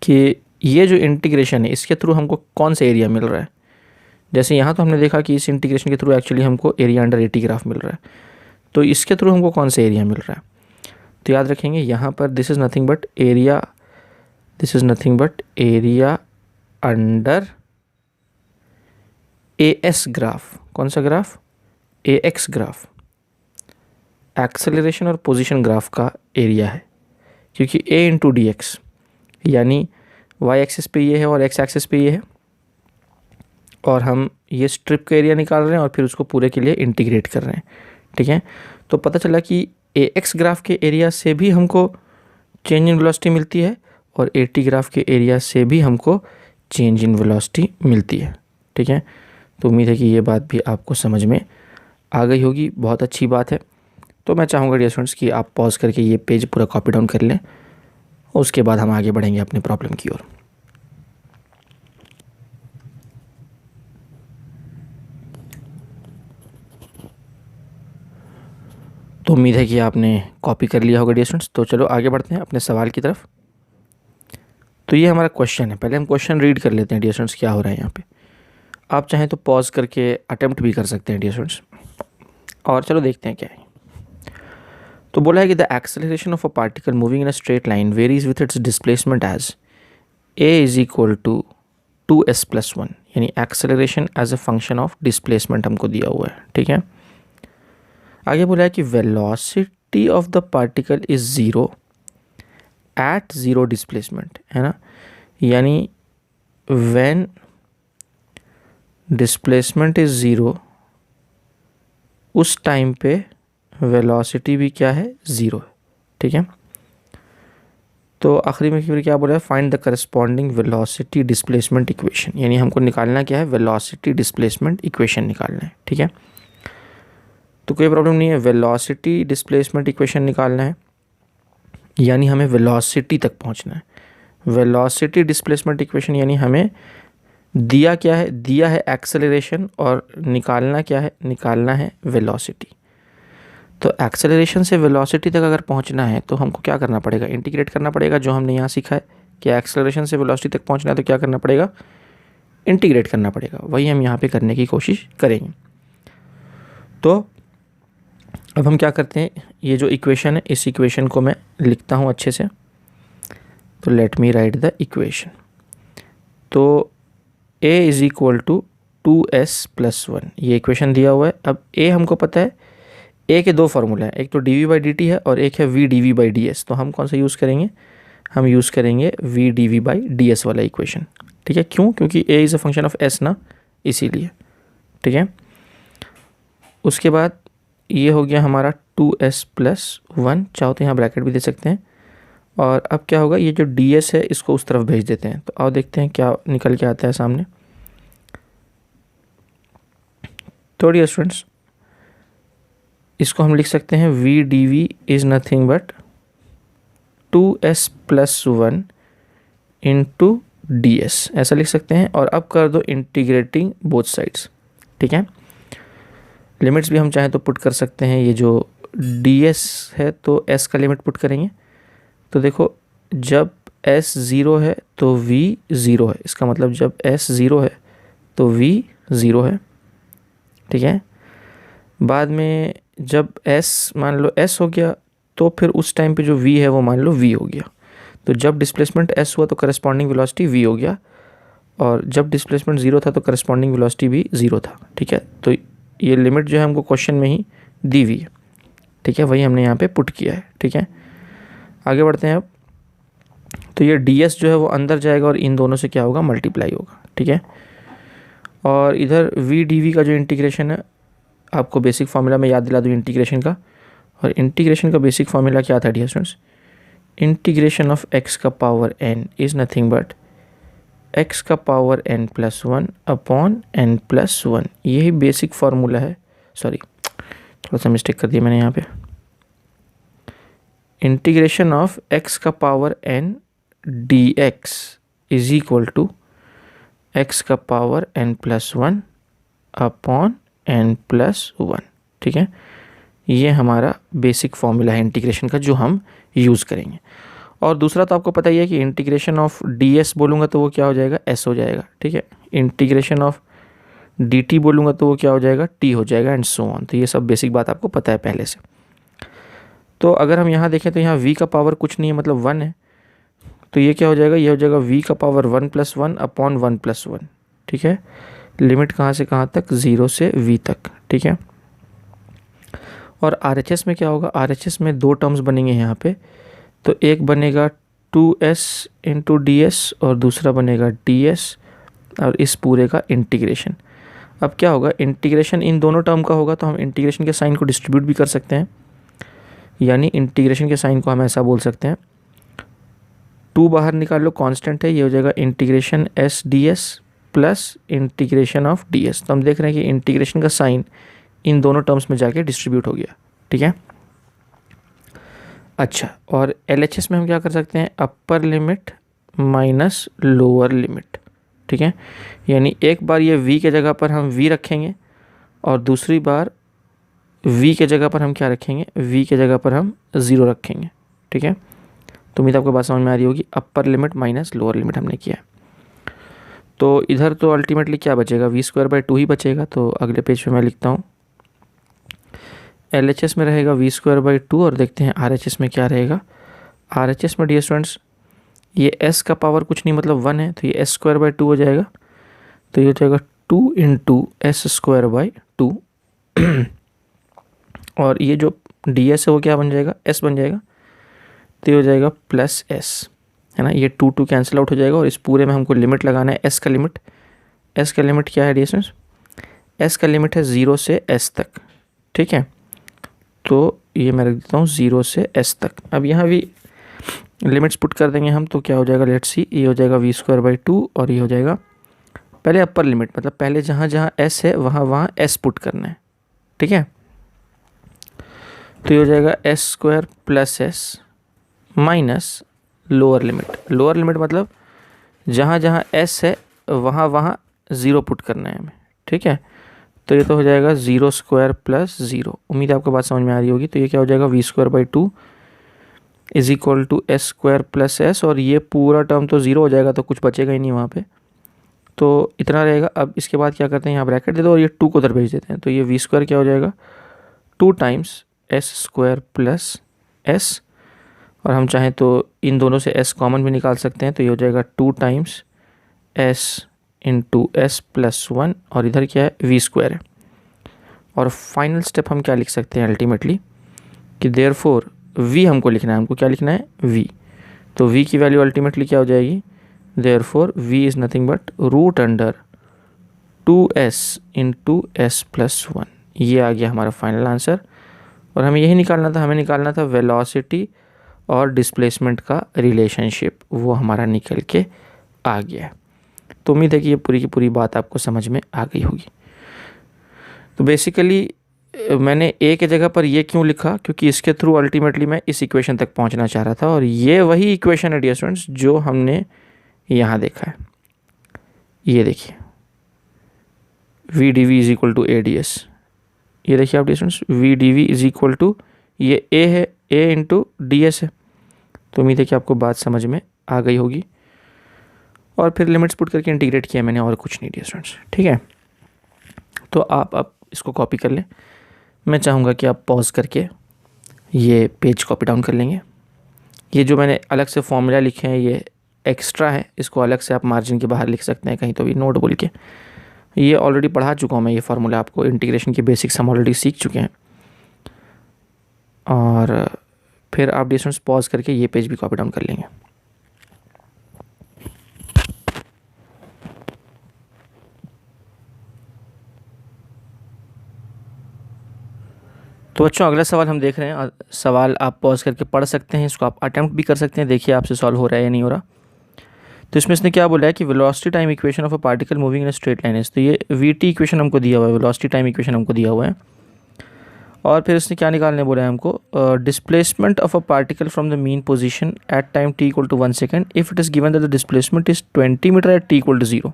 कि ये जो इंटीग्रेशन है इसके थ्रू हमको कौन सा एरिया मिल रहा है, जैसे यहाँ तो हमने देखा कि इस इंटीग्रेशन के थ्रू एक्चुअली हमको एरिया अंडर 80 ग्राफ मिल रहा है, तो इसके थ्रू हमको कौन सा एरिया मिल रहा है। तो याद रखेंगे यहाँ पर this is nothing but area, this is nothing but area under AS graph. कौन सा ग्राफ, AX ग्राफ, एक्सेलरेशन और पोजीशन ग्राफ का एरिया है, क्योंकि a इंटू डी एक्स, यानी y एक्सिस पे ये है और x एक्सिस पे ये है, और हम ये स्ट्रिप का एरिया निकाल रहे हैं और फिर उसको पूरे के लिए इंटीग्रेट कर रहे हैं, ठीक है। तो पता चला कि AX ग्राफ के एरिया से भी हमको चेंज इन वेलोसिटी मिलती है और AT ग्राफ के एरिया से भी हमको चेंज इन वेलोसिटी मिलती है, ठीक है। तो उम्मीद है कि ये बात भी आपको समझ में आ गई होगी, बहुत अच्छी बात है। तो मैं चाहूँगा डियर स्टूडेंट्स कि आप पॉज करके ये पेज पूरा कॉपी डाउन कर लें, उसके बाद हम आगे बढ़ेंगे अपने प्रॉब्लम की ओर। तो उम्मीद है कि आपने कॉपी कर लिया होगा डियर स्टूडेंट्स। तो चलो आगे बढ़ते हैं अपने सवाल की तरफ। तो ये हमारा क्वेश्चन है, पहले हम क्वेश्चन रीड कर लेते हैं डियर स्टूडेंट्स, क्या हो रहा है यहाँ पे। आप चाहें तो पॉज करके अटेम्प्ट भी कर सकते हैं डियर स्टूडेंट्स, और चलो देखते हैं क्या है। तो बोला है कि the acceleration of a particle moving in a straight line varies with its displacement as a is equal to 2s+1, यानी acceleration as a function of displacement हमको दिया हुआ है, ठीक है। आगे बोला है कि velocity of the particle is zero at zero displacement, है ना, यानी व्हेन डिस्प्लेसमेंट इज ज़ीरो उस टाइम पे वेलोसिटी भी क्या है, ज़ीरो है, ठीक है। तो आखिरी में फिर क्या बोला है, find the corresponding velocity displacement equation, यानी हमको निकालना क्या है, वेलोसिटी डिस्प्लेसमेंट इक्वेशन निकालना है, ठीक है। तो कोई प्रॉब्लम नहीं है, वेलोसिटी डिस्प्लेसमेंट इक्वेशन निकालना है, यानी हमें वेलोसिटी तक पहुंचना है। वेलोसिटी डिस्प्लेसमेंट इक्वेशन यानी हमें दिया क्या है, दिया है एक्सेलरेशन, और निकालना क्या है, निकालना है वेलोसिटी। तो एक्सेलरेशन से वेलोसिटी तक अगर पहुंचना है तो हमको क्या करना पड़ेगा, इंटीग्रेट करना पड़ेगा, जो हमने यहाँ सीखा है कि एक्सेलरेशन से वेलोसिटी तक पहुंचना है तो क्या करना पड़ेगा, इंटीग्रेट करना पड़ेगा। वही हम यहाँ पे करने की कोशिश करेंगे। तो अब हम क्या करते हैं, ये जो इक्वेशन है इस इक्वेशन को मैं लिखता हूँ अच्छे से। तो let me write the equation. तो a is equal to 2s+1, ये इक्वेशन दिया हुआ है। अब a हमको पता है, a के दो फार्मूला हैं, एक तो dv/dt है और एक है v dv/ds। तो हम कौन सा यूज़ करेंगे, हम यूज़ करेंगे v dv/ds वाला इक्वेशन, ठीक है। क्यों, क्योंकि a is a function of s ना, इसीलिए, ठीक है। उसके बाद ये हो गया हमारा 2s+1, चाहो तो यहाँ ब्रैकेट भी दे सकते हैं। और अब क्या होगा, ये जो ds है इसको उस तरफ भेज देते हैं। तो आओ देखते हैं क्या निकल के आता है सामने। तो डियर स्टूडेंट्स, इसको हम लिख सकते हैं v dv is nothing but 2s+1 into ds, ऐसा लिख सकते हैं। और अब कर दो इंटीग्रेटिंग बोथ साइड्स, ठीक है। लिमिट्स भी हम चाहें तो पुट कर सकते हैं। ये जो ds है तो s का लिमिट पुट करेंगे। तो देखो, जब s 0 है तो v 0 है, इसका मतलब जब s 0 है तो v 0 है, ठीक है। बाद में जब s मान लो s हो गया तो फिर उस टाइम पे जो v है वो मान लो v हो गया। तो जब डिस्प्लेसमेंट s हुआ तो करस्पॉन्डिंग वेलोसिटी v हो गया, और जब डिस्प्लेसमेंट 0 था तो करस्पॉन्डिंग वेलोसिटी भी 0 था, ठीक है। तो ये लिमिट जो है हमको क्वेश्चन में ही दी हुई है, ठीक है, वही हमने यहाँ पे पुट किया है, ठीक है। आगे बढ़ते हैं अब। तो ये ds जो है वो अंदर जाएगा और इन दोनों से क्या होगा, मल्टीप्लाई होगा, ठीक है। और इधर v dv का जो इंटीग्रेशन है, आपको बेसिक फार्मूला में याद दिला दूँ इंटीग्रेशन का। और इंटीग्रेशन का बेसिक फार्मूला क्या था dear students, integration of x का power n is nothing but x का पावर n+1 अपॉन n+1। यही बेसिक फार्मूला है। सॉरी, थोड़ा सा मिस्टेक कर दिया मैंने यहाँ पे। इंटीग्रेशन ऑफ x का power n dx is equal to x का पावर n+1 अपॉन n+1, ठीक है। ये हमारा बेसिक फॉर्मूला है इंटीग्रेशन का जो हम यूज़ करेंगे। और दूसरा तो आपको पता ही है कि इंटीग्रेशन ऑफ ds बोलूँगा तो वो क्या हो जाएगा, s हो जाएगा, ठीक है। इंटीग्रेशन ऑफ dt बोलूँगा तो वो क्या हो जाएगा, t हो जाएगा, एंड सो ऑन। तो ये सब बेसिक बात आपको पता है पहले से। तो अगर हम यहाँ देखें तो यहाँ v का पावर कुछ नहीं है, मतलब 1 है। तो ये क्या हो जाएगा, ये हो जाएगा v का पावर 1+1 अपॉन 1+1, ठीक है। लिमिट कहाँ से कहाँ तक, 0 से v तक, ठीक है। और RHS में क्या होगा, RHS में दो टर्म्स बनेंगे यहाँ पे। तो एक बनेगा 2s इंटू ds और दूसरा बनेगा ds और इस पूरे का इंटीग्रेशन। अब क्या होगा, इंटीग्रेशन इन दोनों टर्म का होगा तो हम इंटीग्रेशन के साइन को डिस्ट्रीब्यूट भी कर सकते हैं। यानी इंटीग्रेशन के साइन को हम ऐसा बोल सकते हैं, 2 बाहर निकाल लो, कांस्टेंट है, ये हो जाएगा integration s ds plus integration of ds। तो हम देख रहे हैं कि इंटीग्रेशन का साइन इन दोनों टर्म्स में जाके डिस्ट्रीब्यूट हो गया, ठीक है। अच्छा, और LHS में हम क्या कर सकते हैं, upper limit minus lower limit, ठीक है। यानी एक बार ये v के जगह पर हम v रखेंगे और दूसरी बार v के जगह पर हम क्या रखेंगे, v के जगह पर हम 0 रखेंगे, ठीक है। तो उम्मीद आपको बात समझ में आ रही होगी। Upper limit minus lower limit हमने किया है। तो इधर तो अल्टीमेटली क्या बचेगा, v²/2 ही बचेगा। तो अगले पेज पे मैं लिखता हूँ, LHS में रहेगा v²/2 और देखते हैं RHS में क्या रहेगा। RHS में डियर स्टूडेंट्स ये s का पावर कुछ नहीं मतलब 1 है, तो ये s²/2 हो जाएगा। तो ये हो जाएगा 2 इंटू s²/2 और ये जो ds है वो क्या बन जाएगा, s बन जाएगा। तो ये हो जाएगा प्लस s, है ना। ये 2 कैंसिल आउट हो जाएगा और इस पूरे में हमको लिमिट लगाना है s का लिमिट। s का लिमिट क्या है डियर स्टूडेंट्स, s का लिमिट है 0 से s तक, ठीक है। तो ये मैं रख देता हूँ 0 से s तक। अब यहाँ भी लिमिट्स पुट कर देंगे हम, तो क्या हो जाएगा, लेट्स सी, ये हो जाएगा v²/2 और ये हो जाएगा पहले अपर लिमिट, मतलब पहले जहाँ जहाँ s है वहाँ वहाँ s पुट करना है, ठीक है। तो ये हो जाएगा s² plus s minus lower limit. Lower limit मतलब जहाँ जहाँ s है वहाँ वहाँ 0 पुट करना है हमें, ठीक है। तो ये तो हो जाएगा 0² प्लस 0। उम्मीद है आपको बात समझ में आ रही होगी। तो ये क्या हो जाएगा, v²/2 is equal to s² plus s और ये पूरा टर्म तो 0 हो जाएगा, तो कुछ बचेगा ही नहीं वहाँ पे, तो इतना रहेगा। अब इसके बाद क्या करते हैं, यहाँ ब्रैकेट दे दो और ये 2 को उधर भेज देते हैं। तो ये v² क्या हो जाएगा, 2 टाइम्स s² प्लस s, और हम चाहें तो इन दोनों से s कॉमन भी निकाल सकते हैं। तो ये हो जाएगा 2 times s into s plus 1 और इधर क्या है, v² है। और फाइनल स्टेप हम क्या लिख सकते हैं अल्टीमेटली, कि देयरफॉर v हमको लिखना है, हमको क्या लिखना है, v। तो v की वैल्यू अल्टीमेटली क्या हो जाएगी, therefore v is nothing but √2s into s plus 1। ये आ गया हमारा फाइनल आंसर। और हमें यही निकालना था, हमें निकालना था वेलोसिटी और डिस्प्लेसमेंट का रिलेशनशिप, वो हमारा निकल के आ गया है। तो उम्मीद है कि ये पूरी की पूरी बात आपको समझ में आ गई होगी। तो बेसिकली मैंने ए के जगह पर ये क्यों लिखा, क्योंकि इसके थ्रू अल्टीमेटली मैं इस इक्वेशन तक पहुंचना चाह रहा था, और ये वही इक्वेशन है डियर स्टूडेंट्स जो हमने यहाँ देखा है। ये देखिए v d v is equal to a d s. ये देखिए आप dear students, v d v is equal to, ये ए है, ए इंटू डी एस है। तो उम्मीद है कि आपको बात समझ में आ गई होगी। और फिर लिमिट्स पुट करके इंटीग्रेट किया मैंने, और कुछ नहीं डियर स्टूडेंट्स, ठीक है। तो आप अब इसको कॉपी कर लें। मैं चाहूँगा कि आप पॉज करके ये पेज कॉपी डाउन कर लेंगे। ये जो मैंने अलग से फॉर्मूला लिखे हैं ये एक्स्ट्रा है, इसको अलग से आप मार्जिन के बाहर लिख सकते हैं कहीं तो भी नोट बोल के। ये ऑलरेडी पढ़ा चुका हूँ मैं, ये फार्मूला आपको, इंटीग्रेशन की बेसिक्स हम ऑलरेडी सीख चुके हैं। और फिर आप डिस्टेंस पॉज करके ये पेज भी कॉपी डाउन कर लेंगे। तो बच्चों अगला सवाल हम देख रहे हैं। सवाल आप पॉज करके पढ़ सकते हैं, इसको आप अटेम्प्ट भी कर सकते हैं, देखिए आपसे सॉल्व हो रहा है या नहीं हो रहा। तो इसमें इसने क्या बोला है कि velocity time equation of a particle moving in straight line है। तो ये वी टी इक्वेशन हमको दिया हुआ है, वेलोसिटी टाइम इक्वेशन हमको दिया हुआ है। और फिर इसने क्या निकालने बोला है हमको, displacement of a particle from the mean position at time t equal to 1 second if it is given that the displacement is 20 metre at t equal to 0।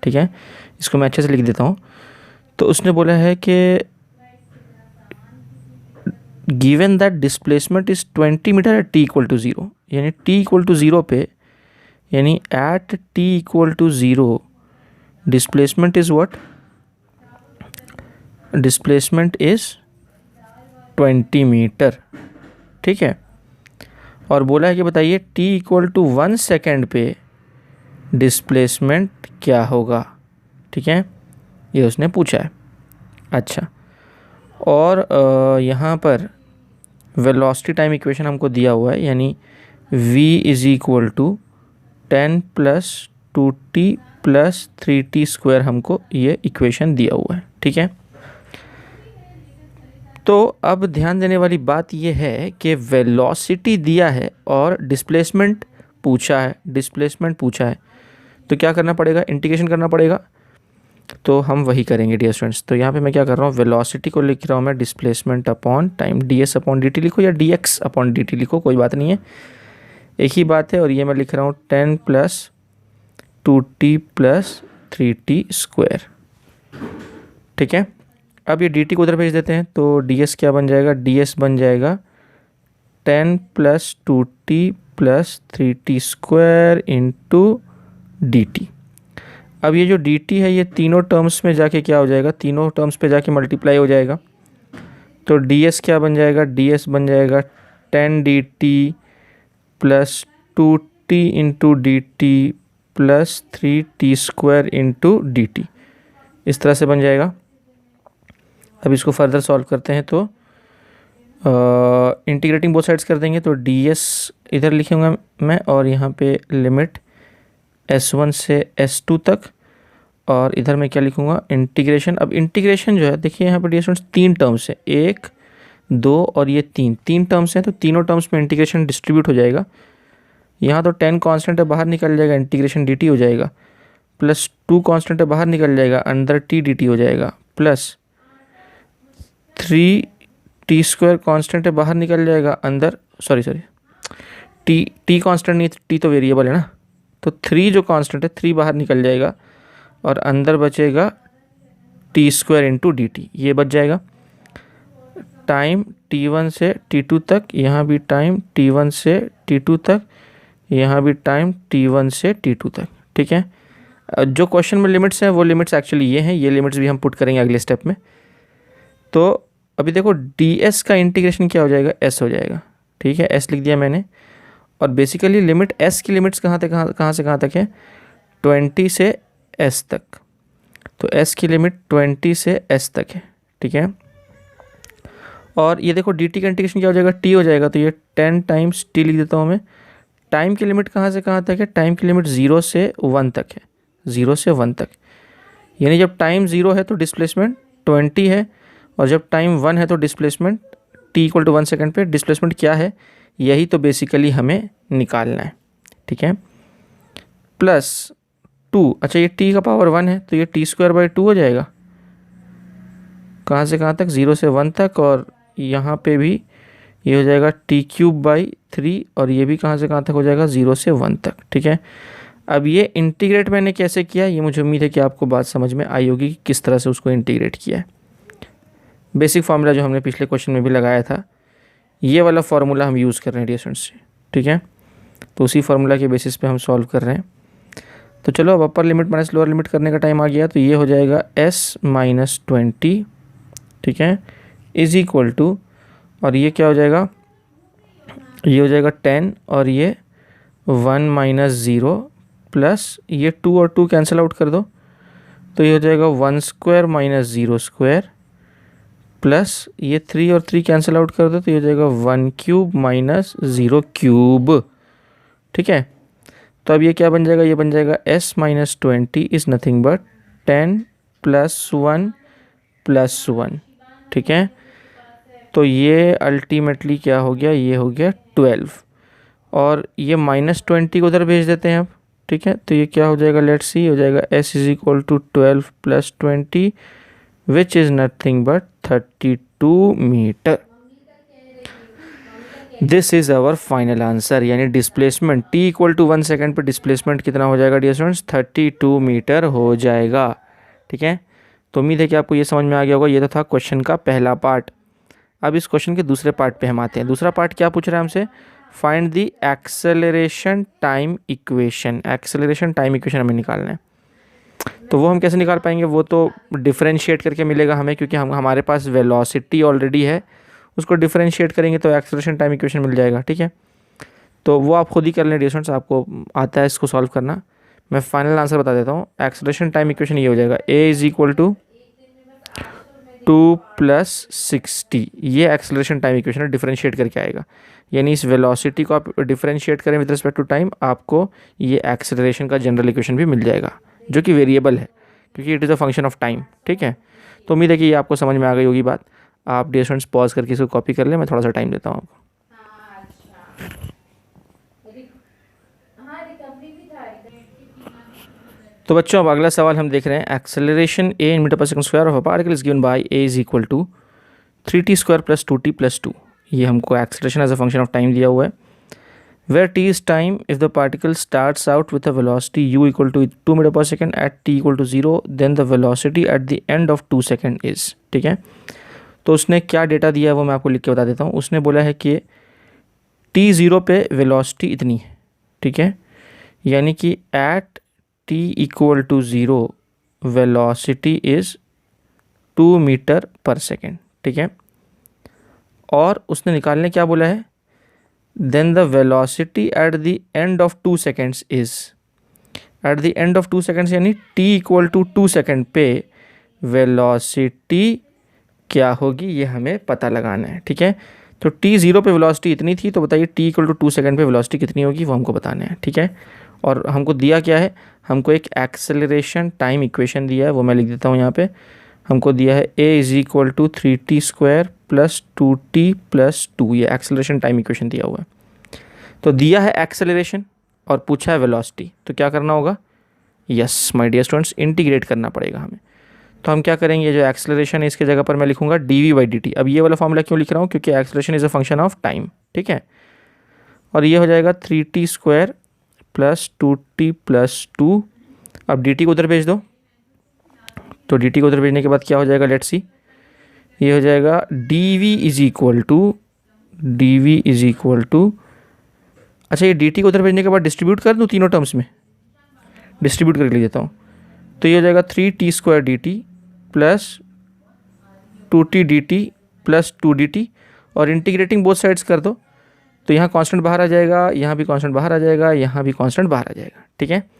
ठीक है, इसको मैं अच्छे से लिख देता हूँ। तो उसने बोला है कि given that displacement is 20 metre at t equal to 0, यानी टी इक्वल टू 0 पे, यानी at t equal to 0 displacement is what, displacement is 20 metre. ठीक है, और बोला है कि बताइए टी इक्वल टू 1 सेकेंड पे डिस्प्लेसमेंट क्या होगा। ठीक है, ये उसने पूछा है। अच्छा, और यहाँ पर वेलोसिटी टाइम इक्वेशन हमको दिया हुआ है, यानी v is equal to 10 plus 2t plus 3t square हमको ये इक्वेशन दिया हुआ है। ठीक है, तो अब ध्यान देने वाली बात ये है कि वेलोसिटी दिया है और डिस्प्लेसमेंट पूछा है, डिस्प्लेसमेंट पूछा है, तो क्या करना पड़ेगा, इंटीग्रेशन करना पड़ेगा। तो हम वही करेंगे डियर स्टूडेंट्स। तो यहाँ पे मैं क्या कर रहा हूँ, वेलोसिटी को लिख रहा हूँ मैं displacement upon time, D s upon d T लिखो या D x upon d T लिखो, कोई बात नहीं है, एक ही बात है। और ये मैं लिख रहा हूँ 10 plus 2t plus 3t square. ठीक है, अब ये डी टी को उधर भेज देते हैं, तो डी एस क्या बन जाएगा, डी एस बन जाएगा 10 plus 2t plus 3t square into d t. अब ये जो डी टी है ये तीनों टर्म्स में जाके क्या हो जाएगा, तीनों टर्म्स पे जाके मल्टीप्लाई हो जाएगा। तो डी एस क्या बन जाएगा, डी एस बन जाएगा 10 D T plus 2t into d T plus 3t square into d T, इस तरह से बन जाएगा। अब इसको फर्दर सॉल्व करते हैं, तो इंटीग्रेटिंग बोथ साइड्स कर देंगे, तो डी एस इधर लिखूँगा मैं, और यहाँ पे लिमिट S1 से S2 तक, और इधर मैं क्या लिखूँगा, इंटीग्रेशन। अब इंटीग्रेशन जो है देखिए यहाँ पर डियर स्टूडेंट्स 3 टर्म्स है, 1 2 और ये 3 टर्म्स हैं, तो तीनों टर्म्स में इंटीग्रेशन डिस्ट्रीब्यूट हो जाएगा। यहाँ तो 10 कांस्टेंट है, बाहर निकल जाएगा, इंटीग्रेशन dt हो जाएगा, प्लस 2 कांस्टेंट है, बाहर निकल जाएगा, अंदर t dt हो जाएगा, प्लस 3t स्क्वायर कांस्टेंट है, बाहर निकल जाएगा, अंदर सॉरी t कांस्टेंट नहीं, t तो वेरिएबल है ना, तो 3 जो कांस्टेंट है 3 बाहर निकल जाएगा, और अंदर बचेगा T square into d t, ये बच जाएगा। टाइम t1 से t2 तक, यहाँ भी टाइम t1 से t2 तक, यहाँ भी टाइम t1 से t2 तक। ठीक है, जो क्वेश्चन में लिमिट्स हैं वो लिमिट्स एक्चुअली ये हैं, ये लिमिट्स भी हम पुट करेंगे अगले स्टेप में। तो अभी देखो डी एस का इंटीग्रेशन क्या हो जाएगा, s हो जाएगा। ठीक है, s लिख दिया मैंने, और बेसिकली लिमिट s की लिमिट्स कहाँ से कहाँ तक है, 20 से s तक, तो s की लिमिट 20 से s तक है। ठीक है, और ये देखो dt का इंटीग्रेशन क्या हो जाएगा, t हो जाएगा, तो ये 10 टाइम्स t लिख देता हूँ मैं। टाइम की लिमिट कहाँ से कहाँ तक है, टाइम की लिमिट 0 से 1 तक है, 0 से 1 तक, यानी जब टाइम 0 है तो डिस्प्लेसमेंट 20 है, और जब टाइम 1 है तो displacement t equal to 1 second पे डिस्प्लेसमेंट क्या है, यही तो बेसिकली हमें निकालना है, ठीक है। प्लस 2, अच्छा ये t का पावर 1 है तो ये t²/2 हो जाएगा, कहाँ से कहाँ तक, 0 से 1 तक, और यहाँ पे भी ये हो जाएगा t³/3, और ये भी कहाँ से कहाँ तक हो जाएगा, 0 से 1 तक, ठीक है। अब ये इंटीग्रेट मैंने कैसे किया, ये मुझे उम्मीद है कि आपको बात समझ में आई होगी कि किस तरह से उसको इंटीग्रेट किया है। बेसिक फार्मूला जो हमने पिछले क्वेश्चन में भी लगाया था, ये वाला फार्मूला हम यूज़ कर रहे हैं डियर स्टूडेंट्स, ठीक है। तो उसी फार्मूला के बेसिस पे हम सॉल्व कर रहे हैं। तो चलो अब upper limit minus lower limit करने का टाइम आ गया, तो ये हो जाएगा s-20, ठीक है, इज इक्वल टू, और ये क्या हो जाएगा, ये हो जाएगा 10, और ये 1 - 0 प्लस ये 2 और 2 कैंसिल आउट कर दो, तो ये हो जाएगा 1² - 0² प्लस ये 3 और 3 कैंसिल आउट कर दो, तो ये हो जाएगा 1³ - 0³, ठीक है। तो अब ये क्या बन जाएगा, ये बन जाएगा s-20 इज़ नथिंग बट 10 + 1 + 1, ठीक है। तो ये अल्टीमेटली क्या हो गया, ये हो गया 12, और ये -20 को उधर भेज देते हैं अब, ठीक है। तो ये क्या हो जाएगा, लेट्स सी, हो जाएगा s = 12 + 20 which is nothing but 32 metre. This is our final answer, यानी डिस्प्लेसमेंट t = 1 सेकेंड पर डिस्प्लेसमेंट कितना हो जाएगा डियर स्टूडेंट्स, 32 मीटर हो जाएगा, ठीक है। तो उम्मीद है कि आपको ये समझ में आ गया होगा। ये तो था क्वेश्चन का पहला पार्ट। अब इस क्वेश्चन के दूसरे पार्ट पे हम आते हैं। दूसरा पार्ट क्या पूछ रहा है हमसे, find the acceleration time equation. Acceleration time equation हमें निकालना है, तो वो हम कैसे निकाल पाएंगे, वो तो डिफरेंशिएट करके मिलेगा हमें, क्योंकि हमारे पास वेलोसिटी ऑलरेडी है, उसको डिफरेंशिएट करेंगे तो एक्सेलरेशन टाइम इक्वेशन मिल जाएगा, ठीक है। तो वो आप खुद ही कर लें डियर स्टूडेंट्स, आपको आता है इसको सॉल्व करना। मैं फाइनल आंसर बता देता हूँ। एक्सेलरेशन टाइम इक्वेशन ये हो जाएगा a = 2 + 60, ये एक्सेलरेशन टाइम इक्वेशन है, डिफरेंशिएट करके आएगा। यानी इस वेलोसिटी को आप डिफरेंशिएट करें विद रिस्पेक्ट टू टाइम, आपको ये एक्सेलरेशन का जनरल इक्वेशन भी मिल जाएगा, जो कि वेरिएबल है क्योंकि it is a function of time, ठीक है। तो उम्मीद है कि ये आपको समझ में आ गई होगी बात। आप डियर स्टूडेंट्स पॉज करके इसको कॉपी कर लें, मैं थोड़ा सा टाइम देता हूँ आपको। तो बच्चों अब अगला सवाल हम देख रहे हैं। एक्सेलरेशन a in मीटर/सेकंड² of a particle is given by a = 3t² + 2t + 2। ये हमको acceleration as a function of time दिया हुआ है। Where t is time if the particle starts out with a velocity u = 2 मीटर/सेकंड at t = 0, then the velocity at the end of 2 second is, ठीक है। तो उसने क्या डेटा दिया है वो मैं आपको लिख के बता देता हूँ। उसने बोला है कि t0 पे वेलोसिटी इतनी है, ठीक है, यानी कि at t = 0 velocity is 2 metre per second, ठीक है। और उसने निकालने क्या बोला है, then the velocity at the end of 2 seconds is, at the end of 2 seconds यानी t = 2 सेकेंड पे वेलोसिटी क्या होगी ये हमें पता लगाना है, ठीक है। तो t0 पे वेलोसिटी इतनी थी, तो बताइए t = 2 सेकेंड पे वेलोसिटी कितनी होगी वो हमको बताना है, ठीक है। और हमको दिया क्या है, हमको एक एक्सेलरेशन टाइम इक्वेशन दिया है, वो मैं लिख देता हूँ यहाँ पे। हमको दिया है a = 3t² + 2t + 2, ये एक्सेलरेशन टाइम इक्वेशन दिया हुआ है। तो दिया है एक्सेलरेशन और पूछा है वेलोसिटी, तो क्या करना होगा, yes my dear students, integrate करना पड़ेगा हमें। तो हम क्या करेंगे, जो एक्सेलरेशन है इसके जगह पर मैं लिखूंगा dv/dt। अब ये वाला फॉर्मूला क्यों लिख रहा हूँ, क्योंकि acceleration is a function of time, ठीक है। और ये हो जाएगा 3t² + 2t + 2। अब dt को उधर भेज दो, तो dt को उधर भेजने के बाद क्या हो जाएगा, लेट्स सी, ये हो जाएगा dv = अच्छा ये dt को उधर भेजने के बाद डिस्ट्रीब्यूट कर दूँ तीनों टर्म्स में, डिस्ट्रीब्यूट करके लिख देता हूँ। तो ये हो जाएगा 3t² dt + 2t dt + 2 dt, और इंटीग्रेटिंग बोथ साइड्स कर दो, तो यहाँ कांस्टेंट बाहर आ जाएगा, यहाँ भी कांस्टेंट बाहर आ जाएगा, यहाँ भी कांस्टेंट बाहर आ जाएगा, ठीक है।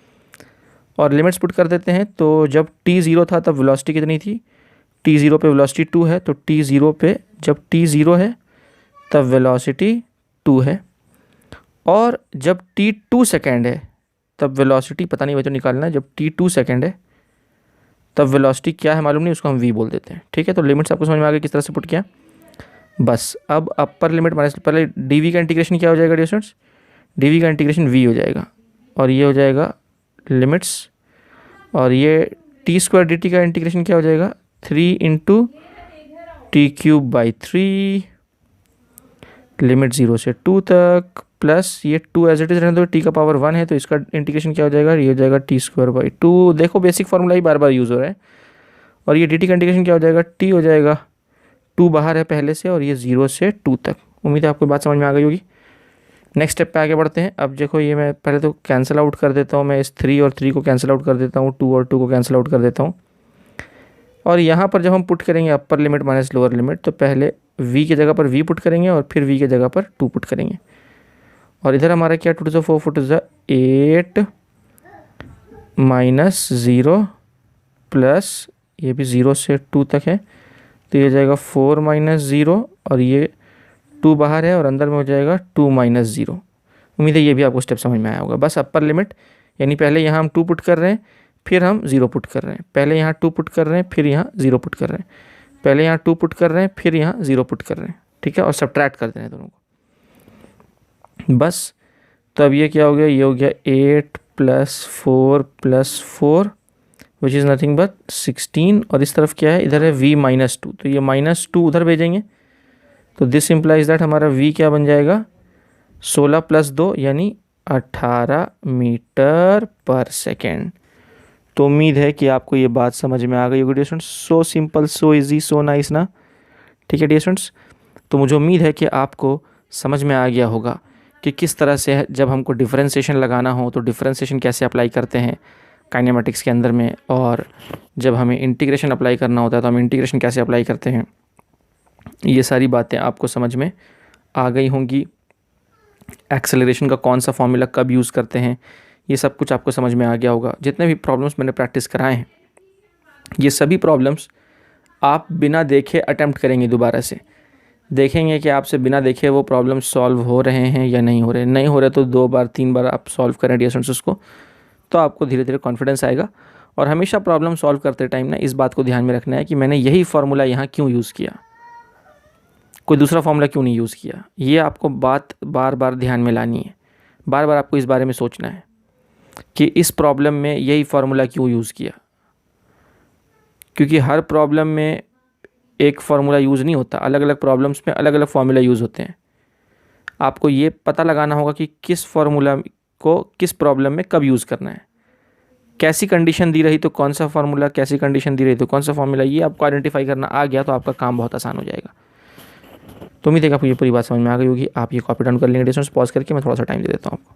और लिमिट्स पुट कर देते हैं। तो जब t0 था तब वेलोसिटी कितनी थी, t0 पे वेलोसिटी 2 है, तो t0 पे जब t0 है तब वेलोसिटी 2 है, और जब t2 सेकेंड है तब वेलोसिटी पता नहीं, बच्चों निकालना है, जब t2 सेकेंड है तब वेलोसिटी क्या है मालूम नहीं, उसको हम v बोल देते हैं, ठीक है। तो लिमिट्स आपको समझ में आ गई किस तरह से पुट किया। बस अब अपर लिमिट माइनस, पहले डी वी का इंटीग्रेशन क्या हो जाएगा डियर स्टूडेंट्स, डी वी का इंटीग्रेशन वी हो जाएगा और ये हो जाएगा लिमिट्स, और ये टी स्क्वायर डी टी का इंटीग्रेशन क्या हो जाएगा 3 into T cube by 3 limit 0 से 2 तक, प्लस ये 2 एज इट इज रहने दो, टी का पावर 1 है तो इसका इंटीग्रेशन क्या हो जाएगा, ये हो जाएगा टी स्क्वायर बाई 2। देखो बेसिक फार्मूला ही बार बार यूज़ हो रहा है। और ये डी टी का इंटीग्रेशन क्या हो जाएगा, टी हो जाएगा 2 बाहर है पहले से, और ये 0 से 2 तक। उम्मीद है आपको बात समझ में आ गई होगी। नेक्स्ट स्टेप पे आगे बढ़ते हैं। अब देखो ये मैं पहले तो कैंसिल आउट कर देता हूँ, मैं इस 3 और 3 को कैंसिल आउट कर देता हूँ, 2 और 2 को कैंसिल आउट कर देता हूँ। और यहाँ पर जब हम पुट करेंगे upper limit minus lower limit, तो पहले v की जगह पर v पुट करेंगे और फिर v की जगह पर 2 पुट करेंगे। और इधर हमारा क्या 2 to 4 4 to 8 माइनस 0 प्लस ये भी 0 से 2 तक है तो ये हो जाएगा 4 माइनस 0, और ये 2 बाहर है और अंदर में हो जाएगा 2 माइनस 0। उम्मीद है ये भी आपको स्टेप समझ में आया होगा। बस अपर लिमिट यानी पहले यहाँ हम 2 पुट कर रहे हैं, फिर हम 0 पुट कर रहे हैं, पहले यहाँ 2 पुट कर रहे हैं, फिर यहाँ 0 पुट कर रहे हैं, पहले यहाँ 2 पुट कर रहे हैं, फिर यहाँ 0 पुट कर रहे हैं, ठीक है, और सब्ट्रैक्ट कर दें दोनों को। बस तो अब ये क्या हो गया, ये हो गया 8 plus 4 plus 4 which is nothing but 16, और इस तरफ क्या है, इधर है v माइनस 2, तो ये माइनस 2 उधर भेजेंगे तो दिस इम्प्लाइज दैट हमारा v क्या बन जाएगा 16 प्लस 2 यानी 18 मीटर पर सेकेंड। तो उम्मीद है कि आपको ये बात समझ में आ गई होगी dear students. So simple, so easy, so nice ना, ठीक है डियर स्टूडेंट्स। तो मुझे उम्मीद है कि आपको समझ में आ गया होगा कि किस तरह से जब हमको डिफरेंशिएशन लगाना हो तो डिफरेंशिएशन कैसे अप्लाई करते हैं काइनेमेटिक्स के अंदर में, और जब हमें इंटीग्रेशन अप्लाई करना होता है तो हम इंटीग्रेशन कैसे अप्लाई करते हैं। ये सारी बातें आपको समझ में आ गई होंगी। एक्सेलरेशन का कौन सा फॉर्मूला कब यूज़ करते हैं, ये सब कुछ आपको समझ में आ गया होगा। जितने भी प्रॉब्लम्स मैंने प्रैक्टिस कराए हैं, ये सभी प्रॉब्लम्स आप बिना देखे अटेम्प्ट करेंगे, दोबारा से देखेंगे कि आपसे बिना देखे वो प्रॉब्लम सॉल्व हो रहे हैं या नहीं हो रहे। नहीं हो रहे तो 2 बार 3 बार आप सॉल्व करें डियर स्टूडेंट्स उसको, तो आपको धीरे धीरे कॉन्फिडेंस आएगा। और हमेशा प्रॉब्लम सॉल्व करते टाइम ना इस बात को ध्यान में रखना है कि मैंने यही फार्मूला यहाँ क्यों यूज़ किया, कोई दूसरा फार्मूला क्यों नहीं यूज़ किया। ये आपको बात बार बार ध्यान में लानी है, बार बार आपको इस बारे में सोचना है कि इस प्रॉब्लम में यही फार्मूला क्यों यूज़ किया, क्योंकि हर प्रॉब्लम में एक फार्मूला यूज़ नहीं होता, अलग अलग प्रॉब्लम्स में अलग अलग फार्मूला यूज़ होते हैं। आपको ये पता लगाना होगा कि किस फार्मूला को किस प्रॉब्लम में कब यूज़ करना है, कैसी कंडीशन दी रही तो कौन सा फार्मूला, कैसी कंडीशन दी रही तो कौन सा फार्मूला। ये आपको आइडेंटिफाई करना आ गया तो आपका काम बहुत आसान हो जाएगा। तो उम्मीद है कि आपको ये पूरी बात समझ में आ गई होगी। आप ये कॉपी डाउन कर लेंगे डिस्टेंस, पॉज करके मैं थोड़ा सा टाइम दे देता हूँ आपको।